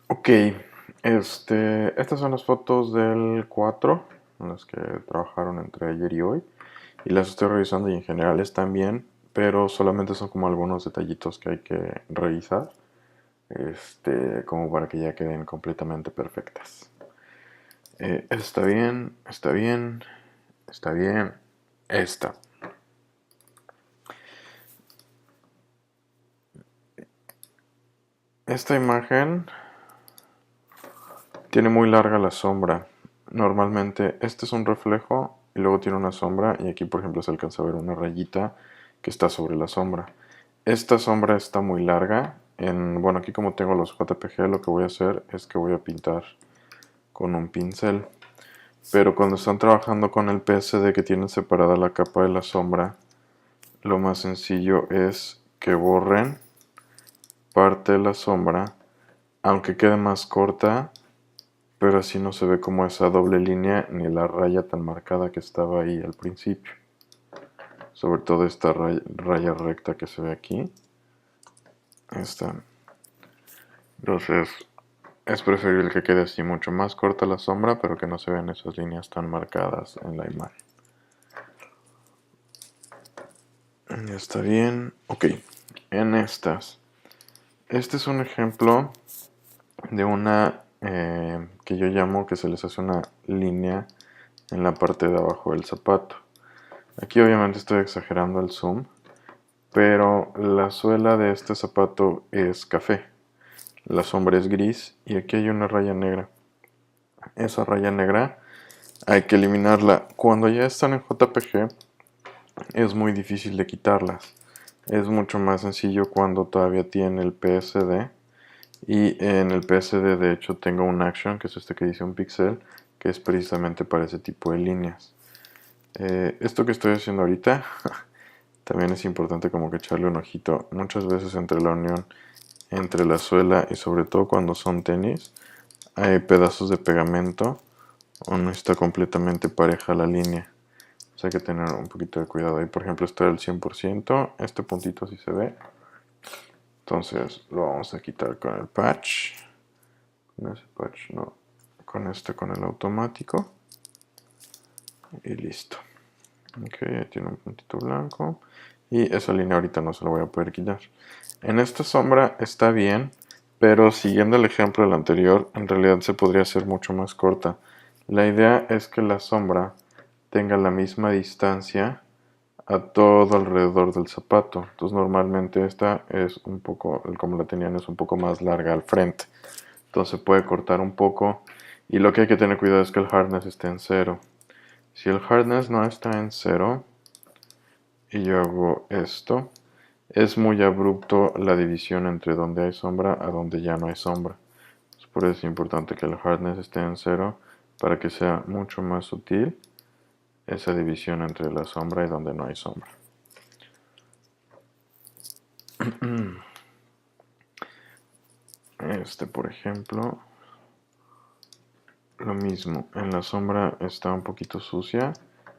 Ok, estas son las fotos del 4, en las que trabajaron entre ayer y hoy, y las estoy revisando y en general están bien, pero solamente son como algunos detallitos que hay que revisar, como para que ya queden completamente perfectas. Está bien, está bien, está bien, esta. Esta imagen tiene muy larga la sombra. Normalmente este es un reflejo y luego tiene una sombra y aquí por ejemplo se alcanza a ver una rayita que está sobre la sombra. Esta sombra está muy larga. Bueno, aquí como tengo los JPG lo que voy a hacer es que voy a pintar con un pincel. Pero cuando están trabajando con el PSD que tienen separada la capa de la sombra, lo más sencillo es que borren parte de la sombra, aunque quede más corta, pero así no se ve como esa doble línea ni la raya tan marcada que estaba ahí al principio. Sobre todo esta raya recta que se ve aquí. Esta. Entonces es preferible que quede así mucho más corta la sombra, pero que no se vean esas líneas tan marcadas en la imagen. Ya está bien. Ok, en estas. Este es un ejemplo de una que yo llamo que se les hace una línea en la parte de abajo del zapato. Aquí obviamente estoy exagerando el zoom, pero la suela de este zapato es café, la sombra es gris y aquí hay una raya negra. Esa raya negra hay que eliminarla. Cuando ya están en JPG es muy difícil de quitarlas. Es mucho más sencillo cuando todavía tiene el PSD. Y en el PSD de hecho tengo un action, que es este que dice un pixel, que es precisamente para ese tipo de líneas. Esto que estoy haciendo ahorita también es importante como que echarle un ojito. Muchas veces entre la unión entre la suela y sobre todo cuando son tenis hay pedazos de pegamento o no está completamente pareja la línea. O sea, hay que tener un poquito de cuidado. Ahí por ejemplo está el 100%, este puntito sí se ve. Entonces lo vamos a quitar con el patch. Con ese patch no. Con con el automático. Y listo. Ok, tiene un puntito blanco. Y esa línea ahorita no se la voy a poder quitar. En esta sombra está bien, pero siguiendo el ejemplo del anterior, en realidad se podría hacer mucho más corta. La idea es que la sombra tenga la misma distancia a todo alrededor del zapato. Entonces normalmente esta es un poco, como la tenían, es un poco más larga al frente. Entonces se puede cortar un poco. Y lo que hay que tener cuidado es que el hardness esté en cero. Si el hardness no está en cero y yo hago esto, es muy abrupto la división entre donde hay sombra a donde ya no hay sombra. Por eso es importante que el hardness esté en cero para que sea mucho más sutil esa división entre la sombra y donde no hay sombra. Por ejemplo, lo mismo, en la sombra está un poquito sucia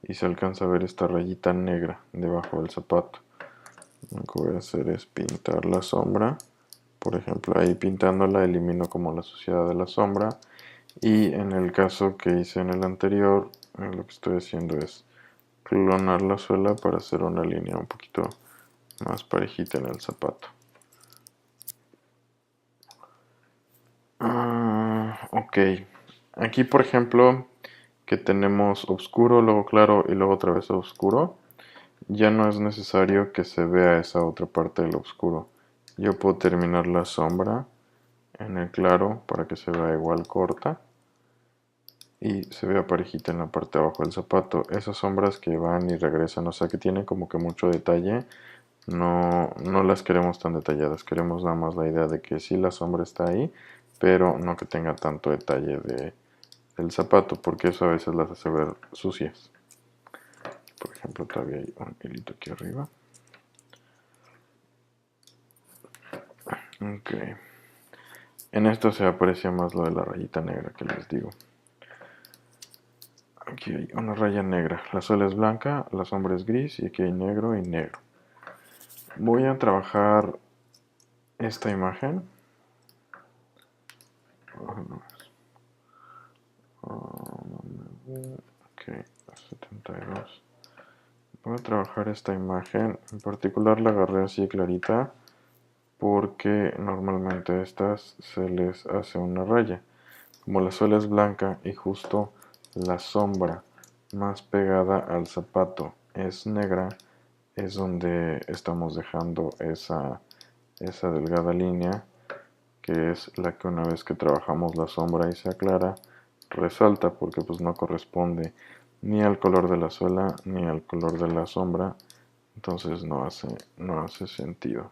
y se alcanza a ver esta rayita negra debajo del zapato. Lo que voy a hacer es pintar la sombra. Por ejemplo, ahí pintándola elimino como la suciedad de la sombra. Y en el caso que hice en el anterior, lo que estoy haciendo es clonar la suela para hacer una línea un poquito más parejita en el zapato. Ok. Aquí, por ejemplo, que tenemos oscuro, luego claro y luego otra vez oscuro, ya no es necesario que se vea esa otra parte del oscuro. Yo puedo terminar la sombra en el claro para que se vea igual corta y se vea parejita en la parte de abajo del zapato. Esas sombras que van y regresan, o sea que tienen como que mucho detalle, no las queremos tan detalladas. Queremos nada más la idea de que sí la sombra está ahí, pero no que tenga tanto detalle del zapato, porque eso a veces las hace ver sucias. Por ejemplo, todavía hay un hilito aquí arriba. Ok. En esto se aprecia más lo de la rayita negra que les digo. Aquí hay una raya negra. La suela es blanca, la sombra es gris y aquí hay negro y negro. Voy a trabajar esta imagen Ok, 72. Voy a trabajar esta imagen. En particular la agarré así clarita porque normalmente a estas se les hace una raya. Como la suela es blanca y justo la sombra más pegada al zapato es negra, es donde estamos dejando esa delgada línea, que es la que una vez que trabajamos la sombra y se aclara, resalta porque pues no corresponde ni al color de la suela ni al color de la sombra, entonces no hace sentido.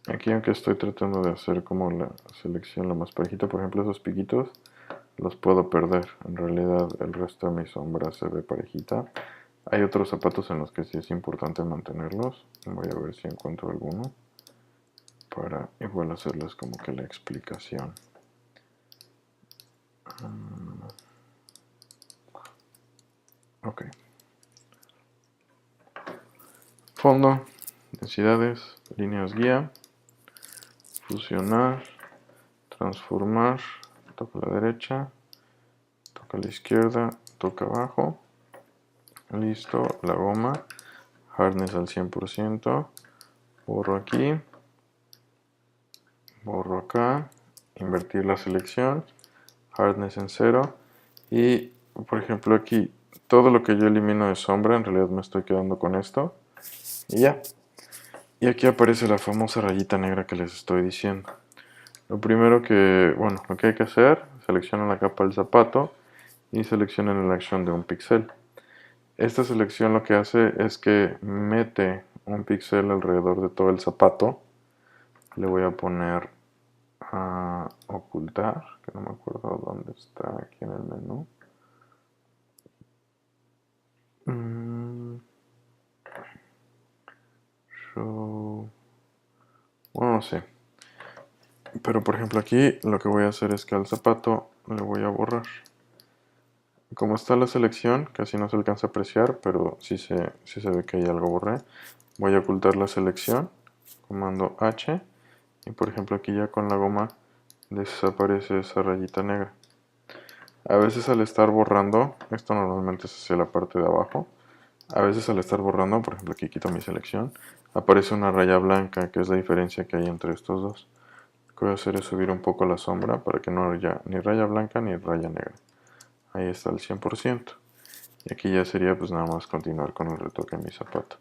Aquí, aunque estoy tratando de hacer como la selección lo más parejita, por ejemplo esos piquitos los puedo perder. En realidad el resto de mi sombra se ve parejita. Hay otros zapatos en los que sí es importante mantenerlos. Voy a ver si encuentro alguno para igual hacerles como que la explicación. Ok. Fondo, densidades, líneas guía, fusionar, transformar, toca a la derecha, toca a la izquierda, toca abajo. Listo, la goma, hardness al 100%, borro aquí, borro acá, invertir la selección, hardness en 0 y por ejemplo aquí todo lo que yo elimino de sombra en realidad me estoy quedando con esto y ya. Y aquí aparece la famosa rayita negra que les estoy diciendo. Lo primero que, bueno, lo que hay que hacer, seleccionan la capa del zapato y seleccionan la acción de un píxel. Esta selección lo que hace es que mete un píxel alrededor de todo el zapato. Le voy a poner a ocultar, que no me acuerdo dónde está aquí en el menú. Show. Bueno, no sé. Pero por ejemplo aquí lo que voy a hacer es que al zapato le voy a borrar. Como está la selección, casi no se alcanza a apreciar, pero sí se ve que hay algo borré. Voy a ocultar la selección, comando H, y por ejemplo aquí ya con la goma desaparece esa rayita negra. A veces al estar borrando, esto normalmente es hacia la parte de abajo, a veces al estar borrando, por ejemplo aquí quito mi selección, aparece una raya blanca, que es la diferencia que hay entre estos dos. Lo que voy a hacer es subir un poco la sombra para que no haya ni raya blanca ni raya negra. Ahí está el 100%. Y aquí ya sería pues nada más continuar con el retoque en mi zapato.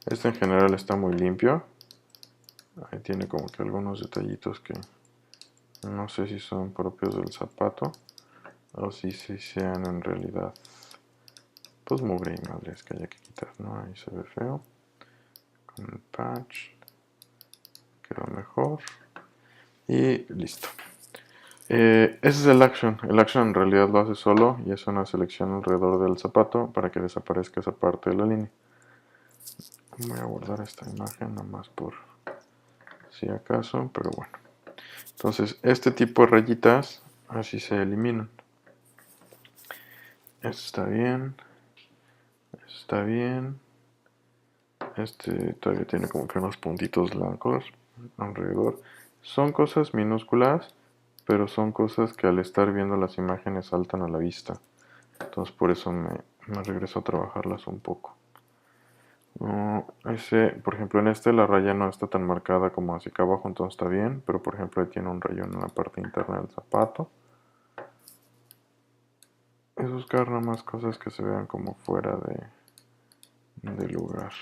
Este en general está muy limpio. Ahí tiene como que algunos detallitos que no sé si son propios del zapato o si sean en realidad pues mugre y madres que haya que quitar, ¿no? Ahí se ve feo. Con el patch quedó mejor. Y listo. Ese es el action. El action en realidad lo hace solo y es una selección alrededor del zapato para que desaparezca esa parte de la línea. Voy a guardar esta imagen nomás por si acaso, pero bueno. Entonces, este tipo de rayitas así se eliminan. Esto está bien. Esto está bien. Este todavía tiene como que unos puntitos blancos alrededor. Son cosas minúsculas, pero son cosas que al estar viendo las imágenes saltan a la vista. Entonces por eso me regreso a trabajarlas un poco. Por ejemplo, en este la raya no está tan marcada como hacia acá abajo, entonces está bien. Pero por ejemplo, ahí tiene un rayón en la parte interna del zapato. Es buscar nada más cosas que se vean como fuera de lugar.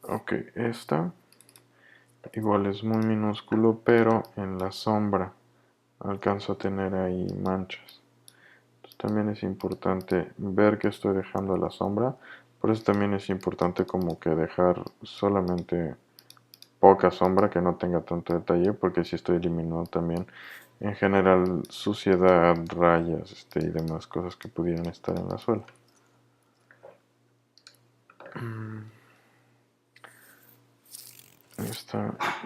Ok, esta igual es muy minúsculo, pero en la sombra alcanzo a tener ahí manchas. Entonces también es importante ver que estoy dejando la sombra. Por eso también es importante como que dejar solamente poca sombra, que no tenga tanto detalle, porque si estoy eliminando también en general suciedad, rayas y demás cosas que pudieran estar en la suela.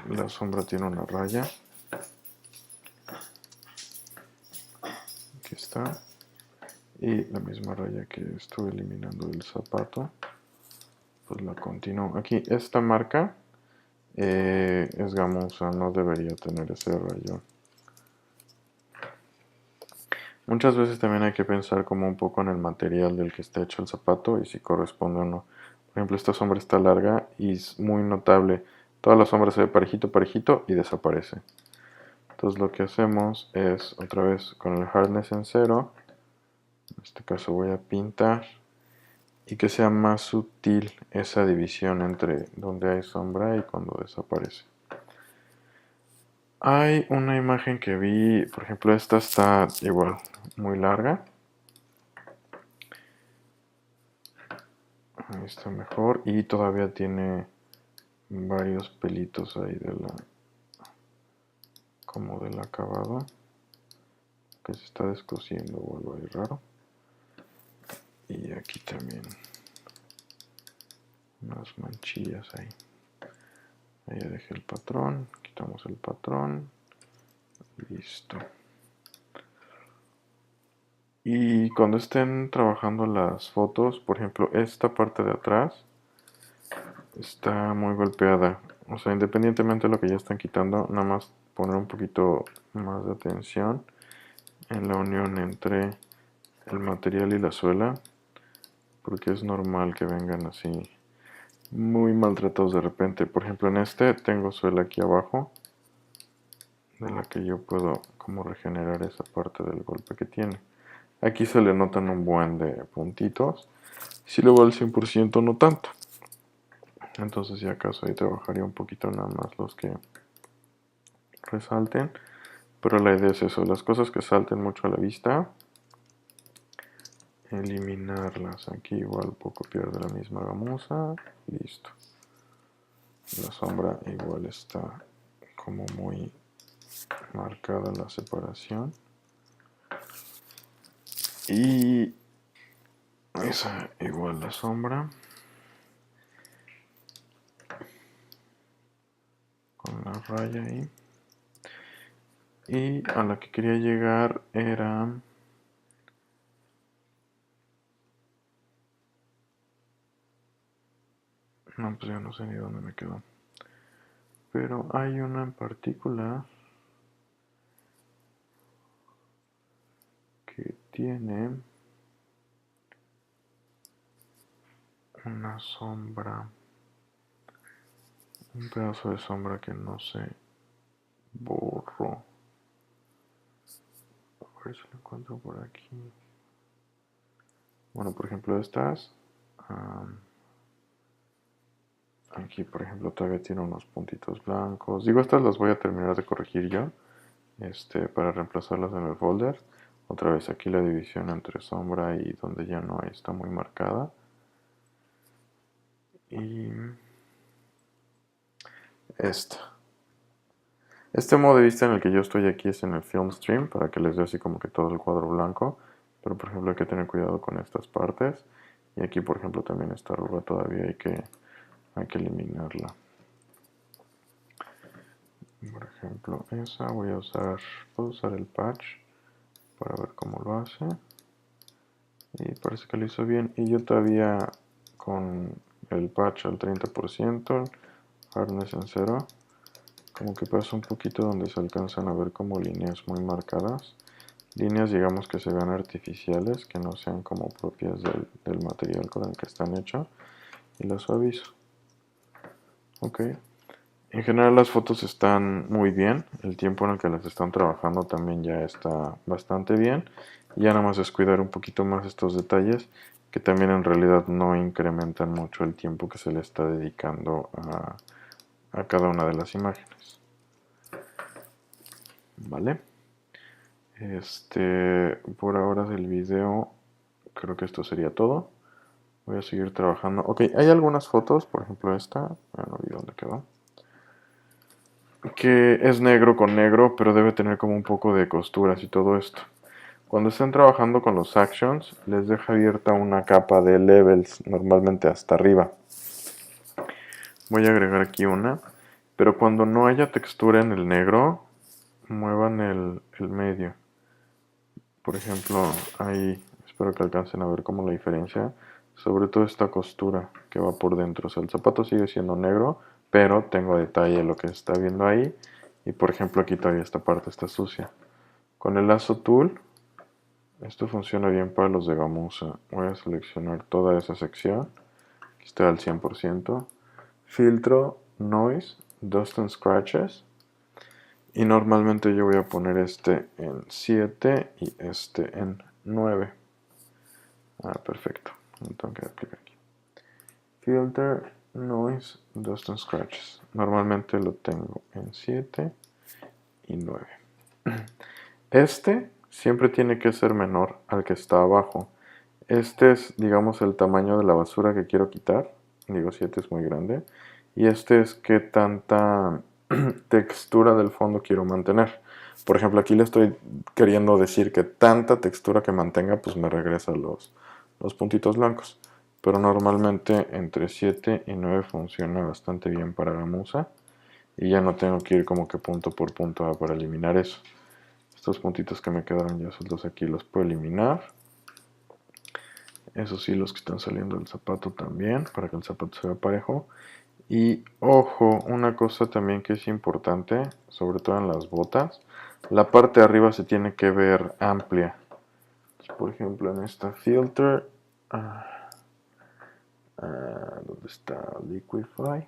La sombra tiene una raya. está. Y la misma raya que estoy eliminando del zapato, pues la continúo. Aquí esta marca es gamuza, no debería tener ese rayón. Muchas veces también hay que pensar como un poco en el material del que está hecho el zapato y si corresponde o no. Por ejemplo, esta sombra está larga y es muy notable. Toda la sombra se ve parejito, parejito y desaparece. Entonces lo que hacemos es otra vez con el hardness en 0. En este caso voy a pintar y que sea más sutil esa división entre donde hay sombra y cuando desaparece. Hay una imagen que vi, por ejemplo, esta está igual, muy larga. Ahí está mejor y todavía tiene varios pelitos ahí como del acabado que se está descosiendo o algo ahí raro. Y aquí también unas manchillas ahí. Ahí ya dejé el patrón, quitamos el patrón, listo. Y cuando estén trabajando las fotos, por ejemplo, esta parte de atrás está muy golpeada. O sea, independientemente de lo que ya están quitando, nada más poner un poquito más de atención en la unión entre el material y la suela, porque es normal que vengan así muy maltratados de repente. Por ejemplo, en este tengo suela aquí abajo, de la que yo puedo como regenerar esa parte del golpe que tiene. Aquí se le notan un buen de puntitos. Si luego al 100% no tanto. Entonces si acaso ahí trabajaría un poquito nada más los que resalten. Pero la idea es eso, las cosas que salten mucho a la vista, eliminarlas. Aquí igual poco pierde la misma gamuza. Listo. La sombra igual está como muy marcada la separación. Y esa igual la sombra. Con la raya ahí. Y a la que quería llegar era... No, pues ya no sé ni dónde me quedó. Pero hay una en particular que tiene una sombra, un pedazo de sombra que no se borró. A ver si lo encuentro por aquí. Bueno, por ejemplo estas. Aquí, por ejemplo, todavía tiene unos puntitos blancos. Digo, estas las voy a terminar de corregir yo. Para reemplazarlas en el folder. Otra vez aquí la división entre sombra y donde ya no hay está muy marcada. Y esta. Este modo de vista en el que yo estoy aquí es en el film stream, para que les dé así como que todo el cuadro blanco. Pero por ejemplo hay que tener cuidado con estas partes. Y aquí por ejemplo también esta arruga todavía hay que eliminarla. Por ejemplo esa puedo usar el patch para ver cómo lo hace. Y parece que lo hizo bien. Y yo todavía con el patch al 30%, hardness en 0, como que pasa un poquito donde se alcanzan a ver como líneas muy marcadas. Líneas digamos que se vean artificiales, que no sean como propias del material con el que están hechos. Y las suavizo. Ok. En general las fotos están muy bien. El tiempo en el que las están trabajando también ya está bastante bien. Y ya nada más es cuidar un poquito más estos detalles, que también en realidad no incrementan mucho el tiempo que se le está dedicando a cada una de las imágenes. ¿Vale? Por ahora del video, creo que esto sería todo. Voy a seguir trabajando. Ok, hay algunas fotos, por ejemplo esta, no vi dónde quedó, que es negro con negro, pero debe tener como un poco de costuras y todo esto. Cuando estén trabajando con los actions, les deja abierta una capa de levels, normalmente hasta arriba. Voy a agregar aquí una, pero cuando no haya textura en el negro, muevan el medio. por ejemplo, ahí espero que alcancen a ver como la diferencia, sobre todo esta costura que va por dentro. O sea, el zapato sigue siendo negro, pero tengo detalle lo que se está viendo ahí. Y por ejemplo aquí todavía esta parte está sucia. Con el lazo tool, esto funciona bien para los de gamuza. Voy a seleccionar toda esa sección, que está al 100%. Filtro, noise, dust and scratches. Y normalmente yo voy a poner este en 7 y este en 9. Perfecto. Entonces aplicar aquí. Filter, noise, dust and scratches. Normalmente lo tengo en 7 y 9. Este siempre tiene que ser menor al que está abajo. Este es, digamos, el tamaño de la basura que quiero quitar. Digo, 7 es muy grande. Y este es qué tanta textura del fondo quiero mantener. Por ejemplo, aquí le estoy queriendo decir que tanta textura que mantenga, pues me regresa los puntitos blancos. Pero normalmente entre 7 y 9 funciona bastante bien para gamuza. Y ya no tengo que ir como que punto por punto para eliminar eso. Estos puntitos que me quedaron ya sueltos aquí los puedo eliminar. Esos hilos que están saliendo del zapato también, para que el zapato se vea parejo. Y ojo, una cosa también que es importante, sobre todo en las botas, la parte de arriba se tiene que ver amplia. Por ejemplo, en esta filter, ¿dónde está Liquify?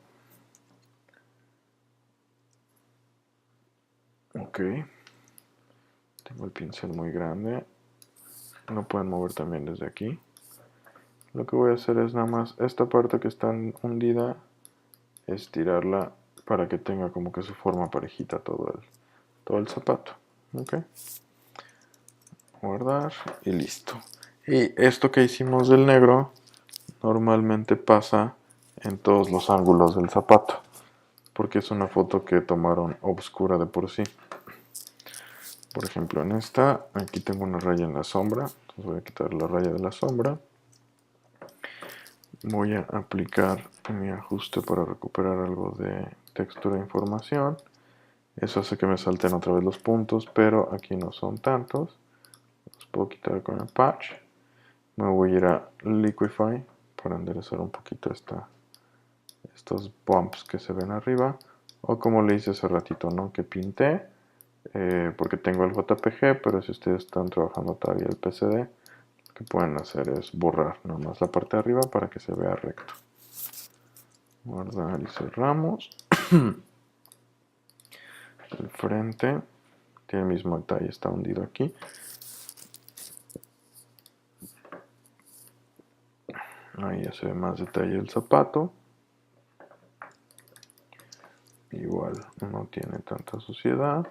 Ok, tengo el pincel muy grande, lo pueden mover también desde aquí. Lo que voy a hacer es nada más esta parte que está hundida, estirarla para que tenga como que su forma parejita todo el zapato. Ok, guardar y listo. Y esto que hicimos del negro normalmente pasa en todos los ángulos del zapato, porque es una foto que tomaron oscura de por sí. Por ejemplo, en esta, aquí tengo una raya en la sombra, entonces voy a quitar la raya de la sombra. Voy a aplicar mi ajuste para recuperar algo de textura e información. Eso hace que me salten otra vez los puntos, pero aquí no son tantos. Los puedo quitar con el patch. Me voy a ir a Liquify para enderezar un poquito estos bumps que se ven arriba. O como le hice hace ratito, ¿no? Que pinté. Porque tengo el JPG, pero si ustedes están trabajando todavía el PCD, lo que pueden hacer es borrar nada más la parte de arriba para que se vea recto. Guardar y cerramos. El frente tiene el mismo detalle, está hundido aquí. Ahí ya se ve más detalle el zapato. Igual no tiene tanta suciedad.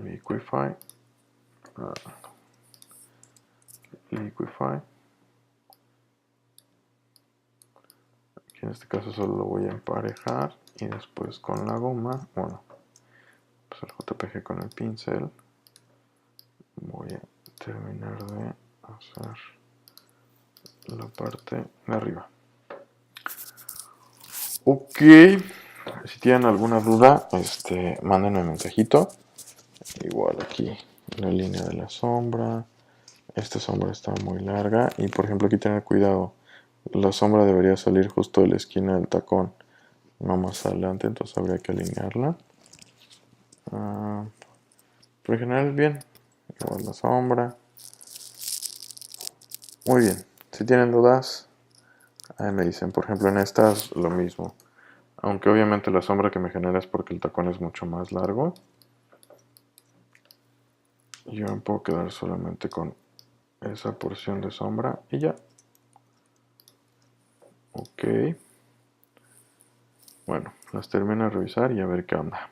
Liquify. Liquify. Aquí en este caso solo lo voy a emparejar y después con la goma, bueno, pues el JPG con el pincel. Voy a terminar de hacer la parte de arriba. Ok, si tienen alguna duda, mándenme un mensajito. Igual aquí la línea de la sombra. Esta sombra está muy larga y por ejemplo aquí tener cuidado. La sombra debería salir justo de la esquina del tacón, no más adelante, entonces habría que alinearla. Pero en general bien. Igual la sombra. Muy bien. Si tienen dudas, ahí me dicen. Por ejemplo en estas lo mismo. Aunque obviamente la sombra que me genera es porque el tacón es mucho más largo. Yo me puedo quedar solamente con esa porción de sombra y ya. Ok. Bueno, las termino de revisar y a ver qué onda.